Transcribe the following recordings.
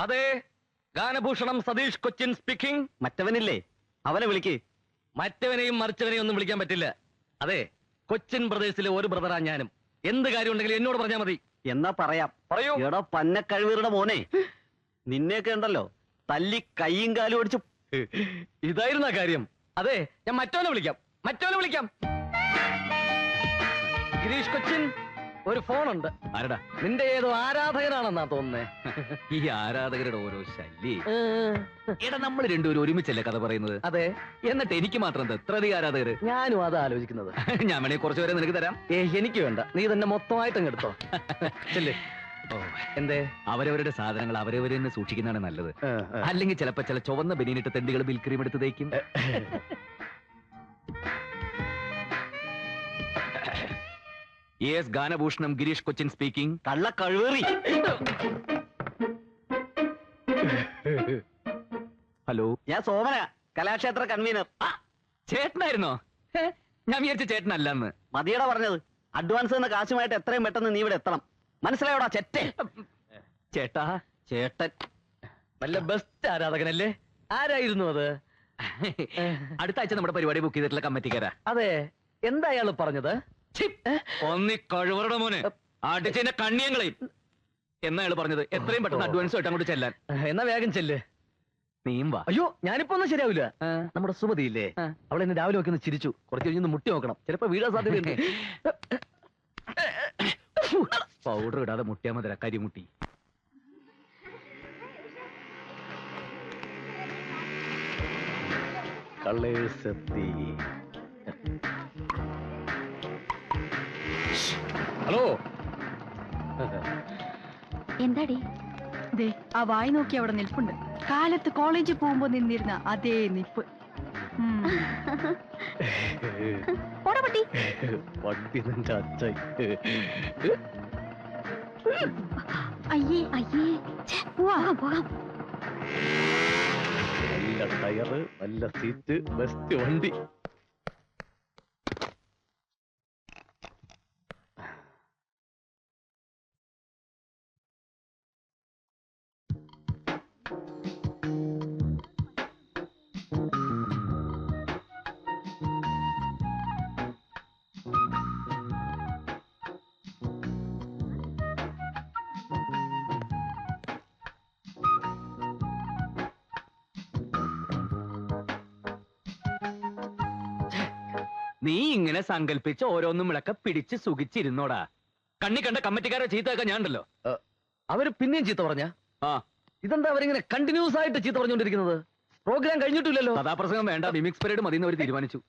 അതെ, ഗാനഭൂഷണം സതീഷ് കൊച്ചിൻ സ്പീക്കിംഗ്. മറ്റവനില്ലേ, അവനെ വിളിക്ക്. മറ്റവനെയും മറിച്ചവനെയും ഒന്നും വിളിക്കാൻ പറ്റില്ല. അതെ, കൊച്ചിൻ ബ്രദേഴ്സിലെ ഒരു ബ്രദറാ ഞാനും. എന്ത് കാര്യം ഉണ്ടെങ്കിലും എന്നോട് പറഞ്ഞാൽ മതി. എന്നാ പറയാം. പറയൂ. എടോ പന്നക്കഴിവീറുടെ മോനെ, നിന്നെയൊക്കെ ഉണ്ടല്ലോ തല്ലി കൈയും കാലും ഓടിച്ചു. ഇതായിരുന്ന കാര്യം. അതെ, ഞാൻ മറ്റവനെ വിളിക്കാം. ഗിരീഷ് കൊച്ചിൻ, ഒരു ഫോണുണ്ട്. ആരടാ? നിന്റെ ഏതോ ആരാധകനാണെന്നാ തോന്നുന്നേ. ഈ ആരാധകരുടെ ഓരോ ശല്യേ. എടാ, നമ്മൾ രണ്ടുപേരും ഒരുമിച്ചല്ലേ കഥ പറയുന്നത്? അതെ, എന്നിട്ട് എനിക്ക് മാത്രം എന്താ ഇത്ര അധികം ആരാധകര്? ഞാനും അതാ ആലോചിക്കുന്നത്. ഞാൻ വേണേ കുറച്ചു പേരെ നിനക്ക് തരാം. എനിക്ക് വേണ്ട, നീ തന്നെ മൊത്തമായിട്ട് എടുത്തോ. ചെല്ലേ. എന്തേ? അവരവരുടെ സാധനങ്ങൾ അവരവരെ തന്നെ സൂക്ഷിക്കുന്നതാണ് നല്ലത്. അല്ലെങ്കിൽ ചിലപ്പോ ചില ചുവന്ന ബനിയനിട്ട് തെണ്ടികൾ ബിൽക്രീം എടുത്ത് തേക്കും. യെസ്, ഗാനഭൂഷണം ഗിരീഷ് കൊച്ചിൻ സ്പീക്കിംഗ്. കള്ള കഴിവേറി. ഹലോ, ഞാൻ സോമന, കലാക്ഷേത്ര കൺവീനർ. ചേട്ടനായിരുന്നോ? ഞാൻ വിചാരിച്ച ചേട്ടനല്ലെന്ന്. മതിയടാ പറഞ്ഞത്. അഡ്വാൻസ് എന്ന കാശുമായിട്ട് എത്രയും പെട്ടെന്ന് നീ ഇവിടെ എത്തണം. മനസ്സിലായോടാ ചെറ്റേ? ചേട്ടാ. ചേട്ടൻ നല്ല ബെസ്റ്റ് ആരാധകനല്ലേ? ആരായിരുന്നു അത്? അടുത്ത ആഴ്ച നമ്മുടെ പരിപാടി ബുക്ക് ചെയ്തിട്ടുള്ള കമ്മിറ്റിക്കാരാ. അതെ, എന്താ അയാള് പറഞ്ഞത്? ഒന്നി കഴിവറുടെ മോന് അടിച്ചതിന്റെ കണ്ണിയങ്ങളെയും എന്നാ അയാള് പറഞ്ഞത്. എത്രയും പെട്ടെന്ന് അഡ്വാൻസ് ആയിട്ട് അങ്ങോട്ട് ചെല്ലാൻ. എന്നാ വേഗം ചെല്ല്. നീയും വാ. അയ്യോ, ഞാനിപ്പോ ഒന്നും ശരിയാവില്ല. നമ്മുടെ സുമതിയില്ലേ, അവൾ എന്നെ രാവിലെ നോക്കി ചിരിച്ചു. കുറച്ച് കഴിഞ്ഞ് മുട്ടി നോക്കണം, ചിലപ്പോ വീഴാൻ സാധ്യതയുണ്ട്. പൗഡർ ഇടാതെ മുട്ടിയാ മതി, കരിമുട്ടി. ഹലോ. എന്താടി? ദേ, ആ വായി നോക്കി അവിടെ നിൽപ്പുണ്ട്. കാലത്ത് കോളേജിൽ പോകുമ്പോ നിന്നിരുന്ന അതേ നിപ്പ്. വണ്ടി നിന്റെ അച്ഛൻ. അയ്യേ അയ്യേ, പോകാം. നല്ല ടയറ്, നല്ല സീറ്റ്, ബെസ്റ്റ് വണ്ടി. നീ ഇങ്ങനെ സങ്കല്പിച്ച് ഓരോന്നും വിളക്ക പിടിച്ച് സുഖിച്ചിരുന്നോടാ. കണ്ണി കണ്ട കമ്മിറ്റിക്കാരെ ചീത്തയൊക്കെ ഞാനുണ്ടല്ലോ. അവര് പിന്നെയും ചീത്ത പറഞ്ഞ? ഇതെന്താ അവരിങ്ങനെ കണ്ടിന്യൂസ് ആയിട്ട് ചീത്ത പറഞ്ഞുകൊണ്ടിരിക്കുന്നത്? പ്രോഗ്രാം കഴിഞ്ഞിട്ടില്ലല്ലോ. കഥാപ്രസംഗം വേണ്ട, മിമിക്സ് പരേഡ് മതി എന്ന് അവർ തീരുമാനിച്ചു.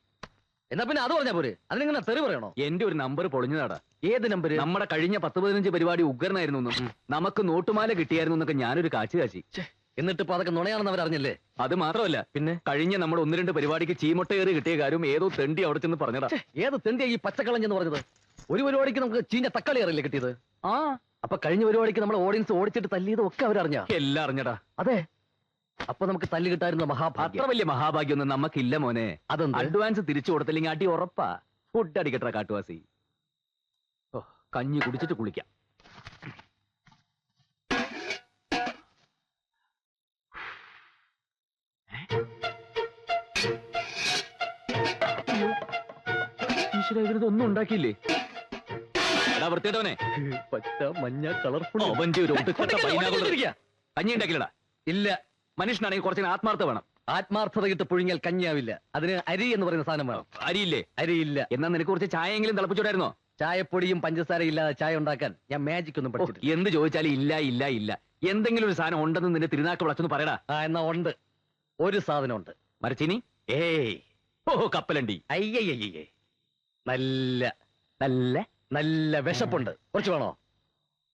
എന്നാ പിന്നെ അത് പറഞ്ഞാ പോരെ? അതിനിങ്ങനെ തെറി പറയണോ? എന്റെ ഒരു നമ്പർ പൊളിഞ്ഞതാടാ. ഏത് നമ്പർ? നമ്മുടെ കഴിഞ്ഞ 10-15 പരിപാടി ഉഗ്രനായിരുന്നു എന്നും നമുക്ക് നോട്ടുമാല കിട്ടിയായിരുന്നു എന്നൊക്കെ ഞാനൊരു കാച്ചി. എന്നിട്ട് ഇപ്പൊ അതൊക്കെ നുണയാണെന്ന് അവരറിഞ്ഞല്ലേ? അത് മാത്രമല്ല, പിന്നെ കഴിഞ്ഞ നമ്മുടെ 1-2 പരിപാടിക്ക് ചീമൊട്ടയേറി കിട്ടിയ കാര്യം ഏതോ തെണ്ടി അവിടെ ചെന്ന് പറഞ്ഞടാ. ഏത് തെണ്ടിയാ ഈ പച്ചക്കളഞ്ഞെന്ന് പറഞ്ഞത്? ഒരു പരിപാടിക്ക് നമുക്ക് ചീഞ്ഞ തക്കാളി അറിയില്ലേ കിട്ടിയത്? അപ്പൊ കഴിഞ്ഞ പരിപാടിക്ക് നമ്മുടെ ഓഡിയൻസ് ഓടിച്ചിട്ട് തല്ലിയതും ഒക്കെ അവരറിഞ്ഞ? എല്ലാം അറിഞ്ഞടാ. അതെ, അപ്പൊ നമുക്ക് തല്ലി കിട്ടായിരുന്ന മഹാഭാഗ്യം. അത്ര വലിയ മഹാഭാഗ്യമൊന്നും നമുക്കില്ല മോനെ. അതെന്താ? അഡ്വാൻസ് തിരിച്ചു കൊടുത്തില്ലെങ്കിൽ അടി ഉറപ്പാ. ഫുഡ് അടിക്കട്ടെ കാട്ടുവാസി. കഞ്ഞി കുടിച്ചിട്ട് കുളിക്കാം. ഒന്നും ഉണ്ടാക്കിയില്ലേ? എടാ വൃത്തിയിട്ടവനെ, പച്ച മഞ്ഞ കളർഫുൾ അവന്റെ ഒരു കഞ്ഞി ഉണ്ടാക്കില്ലടാ. ഇല്ല, മനുഷ്യനാണെങ്കിൽ കുറച്ചിന് ആത്മാർത്ഥ വേണം. ആത്മാർത്ഥത കിട്ട് പുഴുങ്ങിയാൽ കഞ്ഞിയാവില്ല. അതിന് അരി എന്ന് പറയുന്ന സാധനം വേണം. അരിയില്ലേ? അരിയില്ല. എന്നാ നിനക്ക് കുറച്ച് ചായയെങ്കിലും തിളപ്പിച്ചോടായിരുന്നോ? ചായപ്പൊടിയും പഞ്ചസാര ഇല്ലാതെ ചായ ഉണ്ടാക്കാൻ ഞാൻ മാജിക് ഒന്നും പഠിച്ചിട്ടില്ല. എന്ത് ചോദിച്ചാലും ഇല്ല. എന്തെങ്കിലും ഒരു സാധനം ഉണ്ടെന്ന് നിന്റെ തിരുനാക്ക് വിളച്ചൊന്ന് പറയടാ. എന്നാ ഉണ്ട്, ഒരു സാധനം ഉണ്ട്. മരച്ചിനി? ഏയ്. കപ്പലണ്ടി? അയ്യയ്യേ, നല്ല നല്ല നല്ല വിശപ്പുണ്ട്. കുറച്ച് വേണോ?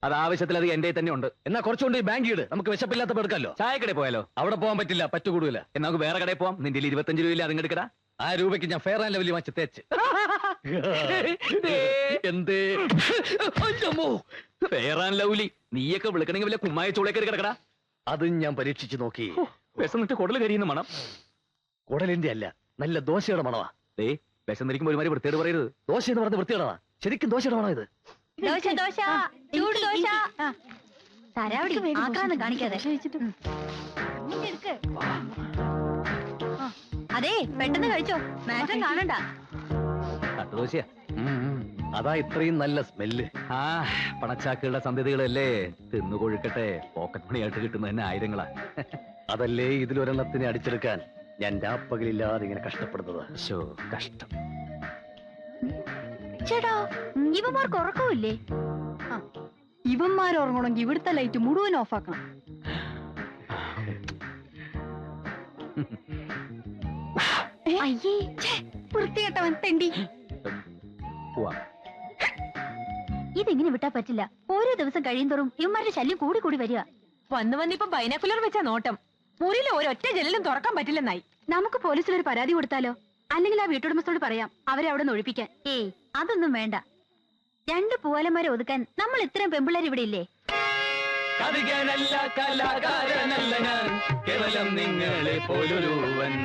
അത് ആവശ്യത്തിൽ അത് എന്റെ തന്നെ ഉണ്ട്. എന്നാ കുറച്ചുകൊണ്ട് ബാങ്ക് ഇട്, നമുക്ക് വിശപ്പില്ലാത്തപ്പോ എടുക്കാമല്ലോ. ചായക്കടയിൽ പോയാലോ? അവിടെ പോകാൻ പറ്റില്ല, പറ്റുകൂടൂല. എന്നാ നമുക്ക് വേറെ കടയിൽ പോവാം. നിന്റെ 25 രൂപയില്ല, അതിങ്ങെടുക്കടാ. ആ രൂപയ്ക്ക് ഞാൻ ഫെയർ ആൻഡ് ലവ്ലി വാങ്ങിച്ച് തേച്ച്. എന്തേ ഫെയർ ആൻഡ് ലവ്ലി? നീയൊക്കെ വിളിക്കണമെങ്കിൽ വല്ല കുമ്മായ ചൂളേക്കറി കിടക്കടാ. അതും ഞാൻ പരീക്ഷിച്ചു നോക്കി. വിശന്നിട്ട് കുടൽ കരിയുന്ന മണം. കുടലിന്റെ അല്ല, നല്ല ദോശയുടെ മണവാ. വിശന്നിരിക്കുമ്പോ ഒരുമാതിരി വൃത്തിയോട് പറയരുത്. ദോശ എന്ന് പറഞ്ഞ വൃത്തിയോടാ. ശരിക്കും ദോശയുടെ മണോ ഇത്? ദോശ ചൂട് ദോശ. തരാവടി ആക്രാന്തം കാണിക്കാതെ. അതെ പെട്ടെന്ന് കഴിച്ചോ, മാറ്റം കാണണ്ട. തട്ടുദോശയാ. അതാ ഇത്രയും നല്ല സ്മെല്ല്. ആ പണച്ചാക്കുകളുടെ സന്ധ്യതകളല്ലേ, തിന്നു കൊഴുക്കട്ടെ. പോക്കറ്റ് മണിയായിട്ട് കിട്ടുന്ന തന്നെ ആയിരങ്ങളാ. അതല്ലേ ഇതിലൊരെണ്ണത്തിനെ അടിച്ചെടുക്കാൻ ഞാൻ രാപ്പകലില്ലാതെ ഇങ്ങനെ കഷ്ടപ്പെടുന്നത്. ശോ, കഷ്ടം. ചേട്ടാ ഇവന്മാർക്ക് ഉറക്കമില്ലേ? ഇവന്മാർ ഉറങ്ങണമെങ്കിൽ ഇവിടുത്തെ ലൈറ്റ് മുഴുവൻ ഓഫാക്കണം. അയ്യേ വൃത്തികെട്ടവൻ തെണ്ടി. പോവാം. ഇതിങ്ങനെ വിട്ടാ പറ്റില്ല. ഓരോ ദിവസം കഴിയുന്തോറും ഇവന്മാരുടെ ശല്യം കൂടി കൂടി വരിക. വന്ന് വന്നിപ്പം ബൈനാക്കുലർ വെച്ചാ നോട്ടം. മുറിയിലെ ഒരൊറ്റ ജനലും തുറക്കാൻ പറ്റില്ലെന്നായി. നമുക്ക് പോലീസിൽ ഒരു പരാതി കൊടുത്താലോ? അല്ലെങ്കിൽ ആ വീട്ടുടമസ്ഥോട് പറയാം അവരെ അവിടെ നിന്ന് ഒഴിപ്പിക്കാൻ. ഏയ് അതൊന്നും വേണ്ട. 2 പൂവാലന്മാരെ ഒതുക്കാൻ നമ്മൾ ഇത്രയും പെമ്പിള്ളേർ ഇവിടെ ഇല്ലേ? കവികനല്ല കലാകാരനല്ല ഞാൻ, കേവലം നിങ്ങളെ പോലൊരുവൻ.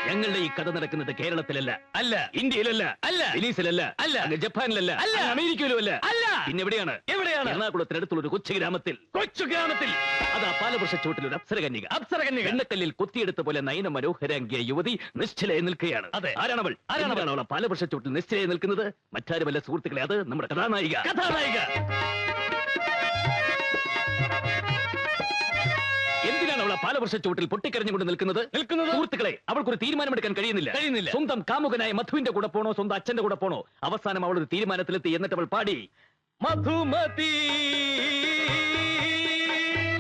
ഞങ്ങളുടെ ഈ കഥ നടക്കുന്നത് കേരളത്തിലല്ല, അല്ല ഇന്ത്യയിലല്ല, അല്ല ഫിലീസിലല്ല, അല്ല ജപ്പാനിലല്ല, അല്ല അമേരിക്കയിലും അല്ല, അല്ല പിന്നെ എവിടെയാണ്? എറണാകുളത്തിനടുത്തുള്ള ഒരു കൊച്ചു ഗ്രാമത്തിൽ. അതാ പാലവൃക്ഷച്ചോട്ടിൽ ഒരു അപ്സരകന്യക. എണ്ണക്കല്ലിൽ കൊത്തിയെടുത്ത പോലെ നയന മനോഹരാംഗിയ യുവതി നിശ്ചലയെ നിൽക്കുകയാണ്. അതെ, ആരാണവൾ? അവൾ പാലവൃക്ഷച്ചോട്ടിൽ നിശ്ചലയെ നിൽക്കുന്നത്? മറ്റാരുമല്ല സുഹൃത്തുക്കളെ, അത് നമ്മുടെ കഥാനായിക. എന്തിനാണ് അവൾ പാലവർഷച്ചോട്ടിൽ പൊട്ടിക്കരഞ്ഞുകൊണ്ട് നിൽക്കുന്നത്? സുഹൃത്തുക്കളെ, അവൾക്കൊരു തീരുമാനമെടുക്കാൻ കഴിയുന്നില്ല. സ്വന്തം കാമുകനായ മധുവിന്റെ കൂടെ പോണോ സ്വന്തം അച്ഛന്റെ കൂടെ പോണോ? അവസാനം അവൾ ഒരു തീരുമാനത്തിലെത്തി. എന്നിട്ട് അവൾ പാടി, മധുമതി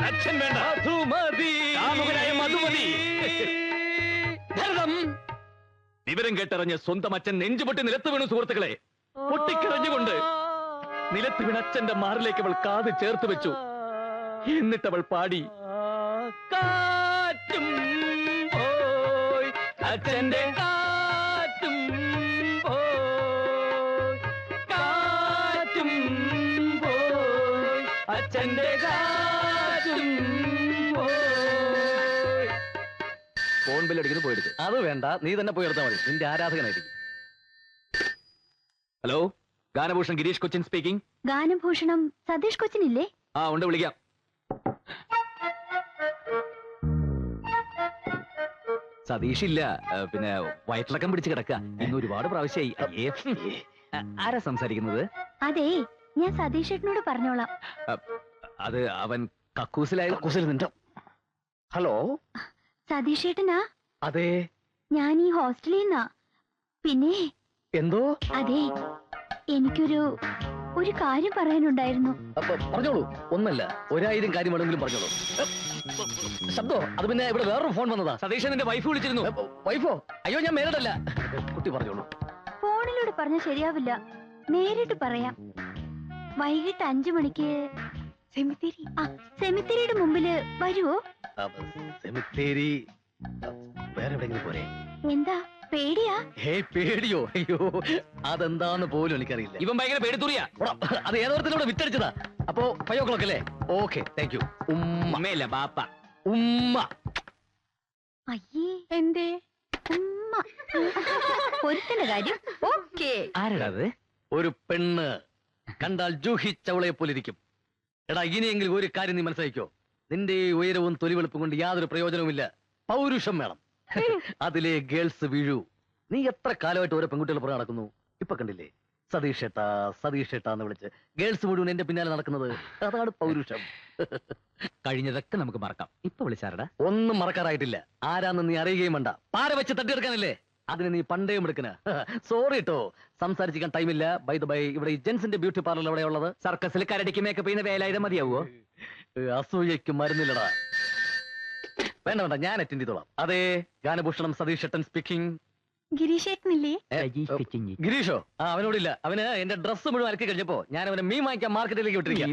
അച്ഛൻ വേണ്ട, മധുമതി കാമുകനായ മധുമതി. ഭരതം വിവരം കേട്ടറിഞ്ഞ് സ്വന്തം അച്ഛൻ നെഞ്ചുപൊട്ടി നിലത്ത് വീണു. സുഹൃത്തുക്കളെ, പൊട്ടിക്കരഞ്ഞുകൊണ്ട് നിലത്ത് വീണ അച്ഛന്റെ മാറിലേക്ക് അവൾ കാത് ചേർത്ത് വെച്ചു. എന്നിട്ട് അവൾ പാടി, കാറ്റും പോയി അച്ഛന്റെ കാറ്റും പോയി, കാറ്റും പോയി അച്ഛന്റെ കാറ്റും പോയി. ഫോൺ ബില്ലടിക്കുന്നു, പോയെടുത്ത്. അത് വേണ്ട, നീ തന്നെ പോയി എടുത്താൽ മതി. നിന്റെ ആരാധകനായിരിക്കും. ഹലോ, ഗാനഭൂഷൺ ഗിരീഷ് കൊച്ചിൻ സ്പീക്കിംഗ്. ഗാനഭൂഷണം സതീഷ് കൊച്ചിനില്ലേ? ആ ഉണ്ട്, വിളിക്കാം. സതീഷ് ഇല്ല, പിന്നെ വയറ്റിളക്കം പിടിച്ച് കിടക്കുക. ഇന്ന് ഒരുപാട് പ്രാവശ്യമായി. ആരാ സംസാരിക്കുന്നത്? അതെ, ഞാൻ സതീഷ് ചേട്ടനോട് പറഞ്ഞോളാം. അത് അവൻ കക്കൂസിലായ. ഹലോ, സതീഷ് ചേട്ടനാ? അതെ. ഞാൻ ഈ ഹോസ്റ്റലിൽ നിന്നാ. പിന്നെ എന്തോ? അതെ, എനിക്കൊരു കാര്യം പറയാനുണ്ടായിരുന്നു. പറഞ്ഞോളൂ. ഒന്നല്ല, 1000 കാര്യം വേണമെങ്കിലും പറഞ്ഞോളൂ. ശബ്ദോ, അത് പിന്നെ ഇവിടെ വേറൊരു ഫോൺ വന്നതാ. സതീഷ് നിന്റെ വൈഫ് വിളിച്ചിരുന്നു. വൈഫോ? അയ്യോ, ഞാൻ മേലടല്ല. കുട്ടി പറഞ്ഞോളൂ. ഫോണിലൂടെ പറഞ്ഞ ശരിയാവില്ല, നേരിട്ട് പറയാം. വൈകിട്ട് 5 മണിക്ക് സെമിത്തേരിയുടെ മുമ്പില് വരുവോ? സെമിത്തേരി വേറെ എവിടെയെങ്കിലും പോരെ? എന്താ പേടിയാ? പേടിയോ? അയ്യോ, അതെന്താന്ന് പോലും എനിക്കറിയില്ല. ഇവൻ ഭയങ്കര പേടിത്തൂറിയാ. അത് ഏതോരത്തിലൂടെ വിറ്റടിച്ചതാ. അപ്പോ 5 o'clock അല്ലേ? Okay, thank you. ഉമ്മയല്ല, ബാപ്പ. ഉമ്മ. അയ്യേ, എന്തേ? ഉമ്മ. പൊരുത്തന്റെ കാര്യം ഓക്കെ. ആരാടാ അത്? ഒരു പെണ്ണ് കണ്ടാൽ ജൂഹി ചൗളയെ പോലിരിക്കും. എടാ, ഇനിയെങ്കിലും ഒരു കാര്യം നീ മനസ്സിലാക്കിക്കോ. നിന്റെ ഈ ഉയരവും തൊലിവെളുപ്പും കൊണ്ട് യാതൊരു പ്രയോജനവുമില്ല. പൗരുഷം വേണം. അതിലെ ഗേൾസ് വീഴൂ. നീ എത്ര കാലമായിട്ട് ഓരോ പെൺകുട്ടികൾ പുറകെ നടക്കുന്നു. ഇപ്പൊ കണ്ടില്ലേ, സതീഷ് ഏട്ടാ സതീഷ് ഏട്ടാ എന്ന് വിളിച്ച് ഗേൾസ് മുഴുവൻ എന്റെ പിന്നാലെ നടക്കുന്നത്. അതാണ് പൗരുഷം. കഴിഞ്ഞതൊക്കെ നമുക്ക് മറക്കാം. ഇപ്പൊ വിളിച്ചാരടാ? ഒന്നും മറക്കാറായിട്ടില്ല. ആരാന്ന് നീ അറിയുകയും വേണ്ട. പാര വെച്ച് തട്ടിയെടുക്കാനല്ലേ? അതിന് നീ പണ്ടേയും എടുക്കണ. സോറി കേട്ടോ, സംസാരിച്ചിരിക്കാൻ ടൈമില്ല. ബൈ ദ ബൈ, ഇവിടെ ഈ ജെൻസിന്റെ ബ്യൂട്ടി പാർലർ എവിടെ ഉള്ളത്? സർക്കസിൽ കരടിക്ക് മേക്കപ്പ് ചെയ്യുന്ന വേലായുധം മതിയാവോ? അസൂയക്ക് മരുന്നില്ലടാ. വേണ്ട വേണ്ട, ഞാൻ അറ്റൻഡ് ചെയ്തോളാം. അതെ, ഗാനഭൂഷണം സതീഷ് ഏട്ടൻ സ്പീക്കിംഗ്. ഗിരീഷ് ഏട്ടനില്ലേ? ഗിരീഷോ? അവനോടില്ല. അവന് എന്റെ ഡ്രസ്സ് മുഴുവൻ അരക്കി കഴിഞ്ഞപ്പോ ഞാൻ അവനെ മീൻ വാങ്ങിക്കാൻ മാർക്കറ്റിലേക്ക് വിട്ടിരിക്കും.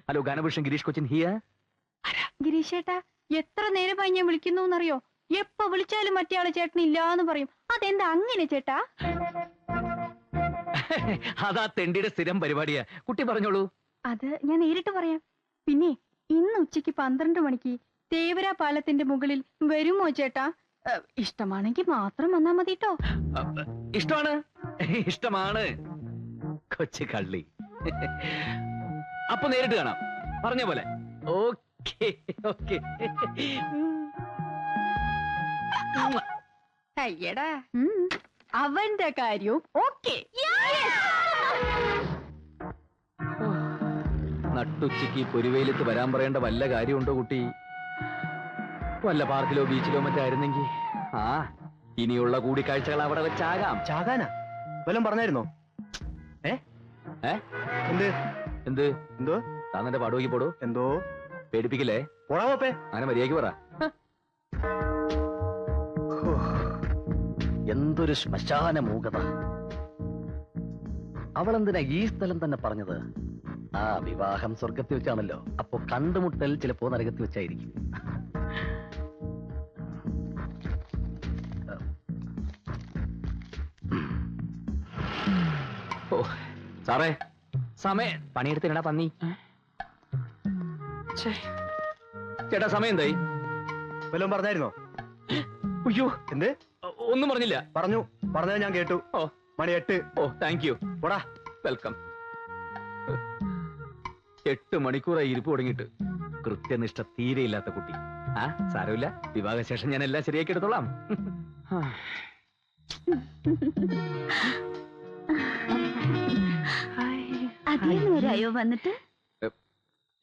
ഹലോ, ഗാനഭൂഷൺ ഗിരീഷ് കൊച്ചിൻ ഹിയർ. ഗിരീഷ് ഏട്ടാ, എത്ര നേരമായി ഞാൻ വിളിക്കുന്നു എന്നറിയോ? എപ്പോ വിളിച്ചാലും മറ്റേ ആള് ചേട്ടനില്ലാന്ന് പറയും. അതെന്താ അങ്ങനെ ചേട്ടാ? അതാ തെണ്ടിയുടെ സ്ഥിരം പരിപാടിയാ. കുട്ടി പറഞ്ഞോളൂ. അത് ഞാൻ നേരിട്ട് പറയാം. പിന്നെ ഇന്ന് ഉച്ചയ്ക്ക് 12 മണിക്ക് തേവര പാലത്തിന്റെ മുകളിൽ വരുമോ ചേട്ടാ? ഇഷ്ടമാണെങ്കിൽ മാത്രം വന്നാ മതി ട്ടോ. ഇഷ്ടമാണ്, ഇഷ്ടമാണ്. കൊച്ചു കള്ളി. അപ്പൊ നേരിട്ട് കാണാം, പറഞ്ഞ പോലെ. Okay okay. അയ്യടാ, അവന്റെ കാര്യവും ഓക്കെ. നട്ടുച്ചയ്ക്ക് പൊരുവെയിലത്ത് വരാൻ പറയേണ്ട വല്ല കാര്യമുണ്ടോ കുട്ടി? വല്ല പാർക്കിലോ ബീച്ചിലോ മറ്റായിരുന്നെങ്കിൽ. ആ, ഇനിയുള്ള കൂടിക്കാഴ്ചകൾ അവിടെ വെച്ചാകാം. ചാകാനാ വല്ലതും പറഞ്ഞായിരുന്നോ? എന്ത് എന്ത് എന്തോ താൻ എന്റെ പാടുവയ്ക്ക് പോടൂ. എന്തോ പേടിപ്പിക്കില്ലേ? പോടാ പോപ്പേ. അങ്ങനെ മര്യാദയ്ക്ക് പറ. എന്തൊരു ശ്മശാന മൂകത. അവളെന്തിനാ ഈ സ്ഥലം തന്നെ പറഞ്ഞത്? ആ, വിവാഹം സ്വർഗത്തിൽ വെച്ചാണല്ലോ. അപ്പൊ കണ്ടുമുട്ടൽ ചിലപ്പോ നരകത്തിൽ വെച്ചായിരിക്കും. ഓ സാറേ, സമയം പണിയെടുത്തിടാ പന്നി. ചേട്ടാ സമയം എന്തായി? വല്ലതും പറഞ്ഞായിരുന്നോ? അയ്യോ, എന്ത്? ഒന്നും പറഞ്ഞില്ല. പറഞ്ഞത് ഞാൻ കേട്ടു. ഓ, മണി 8. ഓ താങ്ക് യു. പോടാ. വെൽക്കം. 8 മണിക്കൂറായി ഇരിപ്പ് തുടങ്ങിയിട്ട്. കൃത്യനിഷ്ഠ തീരെയില്ലാത്ത കുട്ടി. ആ, സാരമില്ല, വിവാഹശേഷം ഞാൻ എല്ലാം ശരിയാക്കി എടുത്തോളാം. അതേ നേരായോ വന്നിട്ട്?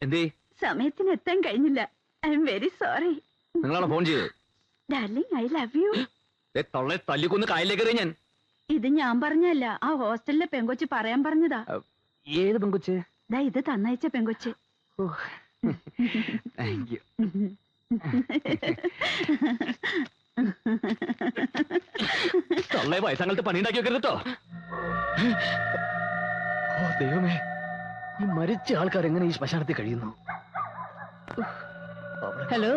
എന്തേ? സമയത്തിന് എത്താൻ കഴിഞ്ഞില്ല. I am very sorry. നിങ്ങളാണോ ഫോൺ ചെയ്തത്? Darling, I love you. തൊള്ളെ തല്ലിക്കൊന്ന് കായലിലേക്ക് ഞാൻ. ഇത് ഞാൻ പറഞ്ഞല്ല, ആ ഹോസ്റ്റലിലെ പെങ്കൊച്ച് പറയാൻ പറഞ്ഞതാ. ഏത് പെങ്കൊച്ച്? ദാ ഇത് തന്നയച്ച പെങ്കൊച്ച്. Thank you. തൊള്ളെ വയസ്സങ്ങളുടെ പണി ഉണ്ടാക്കി വെക്കരുത് കേട്ടോ. ഓ ദൈവമേ, ഈ മരിച്ച ആൾക്കാർ എങ്ങനെ ഈ ശ്മശാനത്തിൽ കഴിയുന്നു? ഹലോ.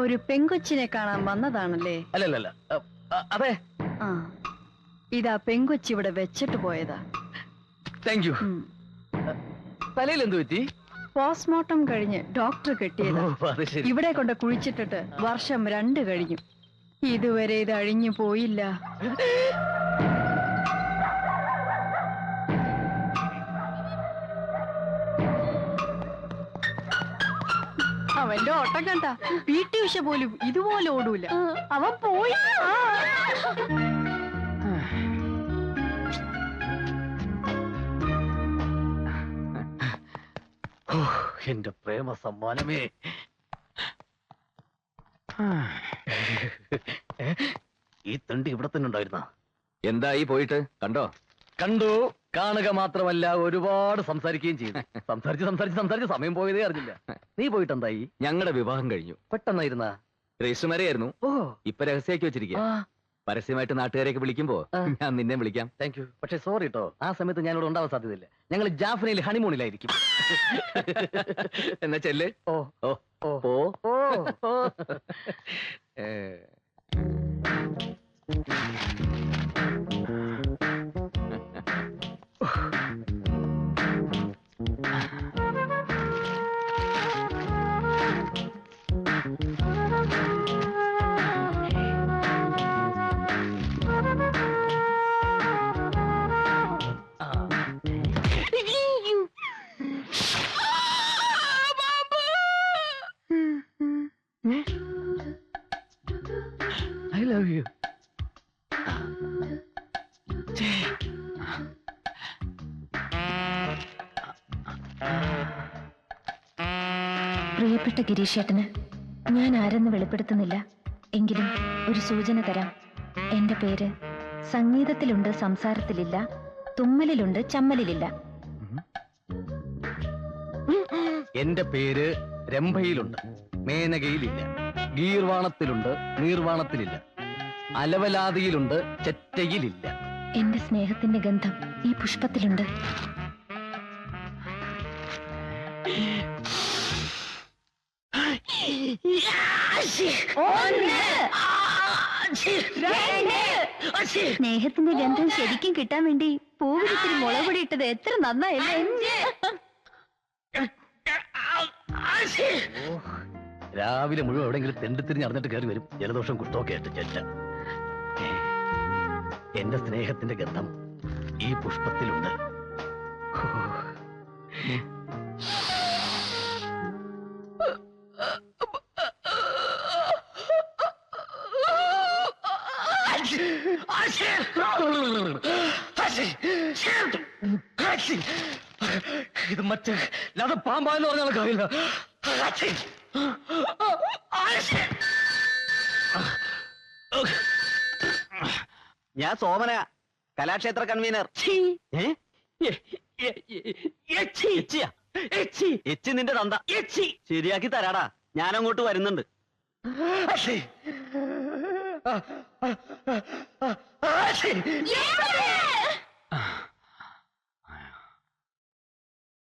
ഒരു പെങ്കൊച്ചിനെ കാണാൻ വന്നതാണല്ലേ? അല്ലല്ല, അതെ. ആ, ഇതാ പെങ്കൊച്ചി ഇവിടെ വെച്ചിട്ട് പോയതാ. Thank you. തലയിൽ എന്ത് പറ്റി? പോസ്റ്റ്മോർട്ടം കഴിഞ്ഞ് ഡോക്ടർ കെട്ടിയതാ. അത് ശരി. ഇവിടെ കൊണ്ട് കുഴിച്ചിട്ടിട്ട് വർഷം 2 കഴിഞ്ഞു. ഇതുവരെ ഇത് അഴിഞ്ഞു പോയില്ല. അവന്റെ ഓട്ടം കണ്ട PT ഉഷ പോലും ഇതുപോലെ ഓടൂല. അവൻ പോയി. എന്റെ പ്രേമ സമ്മാനമേ. ഈ തണ്ടി ഇവിടെ തന്നെ ഉണ്ടായിരുന്ന? എന്തായി പോയിട്ട്? കണ്ടോ? കണ്ടു. കാണുക മാത്രമല്ല, ഒരുപാട് സംസാരിക്കുകയും ചെയ്തു. സംസാരിച്ച് സമയം പോയതേ അറിഞ്ഞില്ല. നീ പോയിട്ട് എന്തായി? ഞങ്ങളുടെ വിവാഹം കഴിഞ്ഞു. പെട്ടെന്നായിരുന്ന? രജിസ്റ്റർ മാരെയായിരുന്നു. ഓ, ഇപ്പൊ രഹസ്യമാക്കി വെച്ചിരിക്കുക. പരസ്യമായിട്ട് നാട്ടുകാരെയൊക്കെ വിളിക്കുമ്പോ ഞാൻ നിന്നെ വിളിക്കാം. Thank you. പക്ഷെ സോറി കേട്ടോ, ആ സമയത്ത് ഞാനിവിടെ ഉണ്ടാവാൻ സാധ്യതയില്ല. ഞങ്ങൾ ജാഫ്നയിൽ ഹണിമൂണിലായിരിക്കും. എന്നാ ചെല്ല്. ഓ ഓ ഓ ഓ ഓ. I love you. പ്രിയപ്പെട്ട ഗിരീഷേട്ടന് ഞാൻ ആരെന്ന് വെളിപ്പെടുത്തുന്നില്ല. എങ്കിലും ഒരു സൂചന തരാം. എന്റെ പേര് സംഗീതത്തിലുണ്ട്, സംസാരത്തിലില്ല, തുമ്മലിലുണ്ട്, ചമ്മലിലില്ല. എന്റെ പേര് രംഭയിലുണ്ട്, മേനകയിലില്ല, ഗീർവാണത്തിലുണ്ട്, നീർവാണത്തിലില്ല, അലവലാതിയിലുണ്ട്, ചെറ്റയിലില്ല. എന്റെ സ്നേഹത്തിന്റെ ഗന്ധം ഈ പുഷ്പത്തിലുണ്ട്. സ്നേഹത്തിന്റെ ഗന്ധം ശരിക്കും കിട്ടാൻ വേണ്ടി പൂവിരിച്ചിരി മുളക് പൊടി ഇട്ടത് എത്ര നന്നായില്ലേ? രാവിലെ മുഴുവൻ എവിടെയെങ്കിലും തെണ്ടിത്തിരിഞ്ഞ് അറിഞ്ഞിട്ട് കയറി വരും. ജലദോഷം കുഷ്ടമൊക്കെ ആയിട്ട് ചെറ്റ. എന്റെ സ്നേഹത്തിന്റെ ഗന്ധം ഈ പുഷ്പത്തിലുണ്ട്. ഇത് മറ്റേ അത് പാമ്പാന്ന് പറഞ്ഞാൽ കാര്യമില്ല. ഞാൻ സോമന, കലാക്ഷേത്ര കൺവീനർ. എച്ചി നിന്റെ തന്ത. ശരിയാക്കി തരാടാ, ഞാൻ അങ്ങോട്ട് വരുന്നുണ്ട്.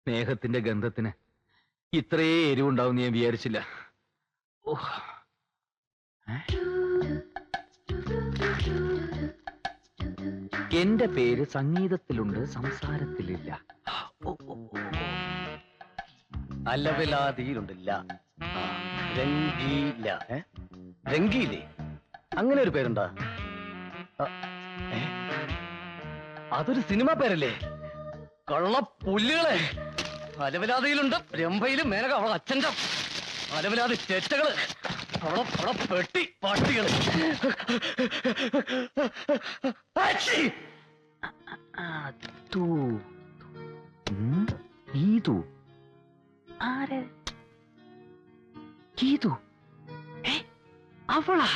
സ്നേഹത്തിന്റെ ഗന്ധത്തിന് ഇത്രേ എരിവുണ്ടാവും ഞാൻ വിചാരിച്ചില്ല. എന്റെ പേര് സംഗീതത്തിലുണ്ട്, സംസാരത്തിലില്ല. അലവലാതിയിലുണ്ടില്ല. രംഗീല. രംഗീലേ, അങ്ങനെ ഒരു പേരുണ്ടാ? അതൊരു സിനിമ പേരല്ലേ? കള്ളപ്പുല്ലുകളെ. അലവലാതിയിലുണ്ട്, രംഭയിലും മേനക അവളെ അച്ഛന്റെ അലവലാതി ചേറ്റകള്, അവളെ പെട്ടി പട്ടികള്. ഗീതു ആര്? ഗീതു അവളാ?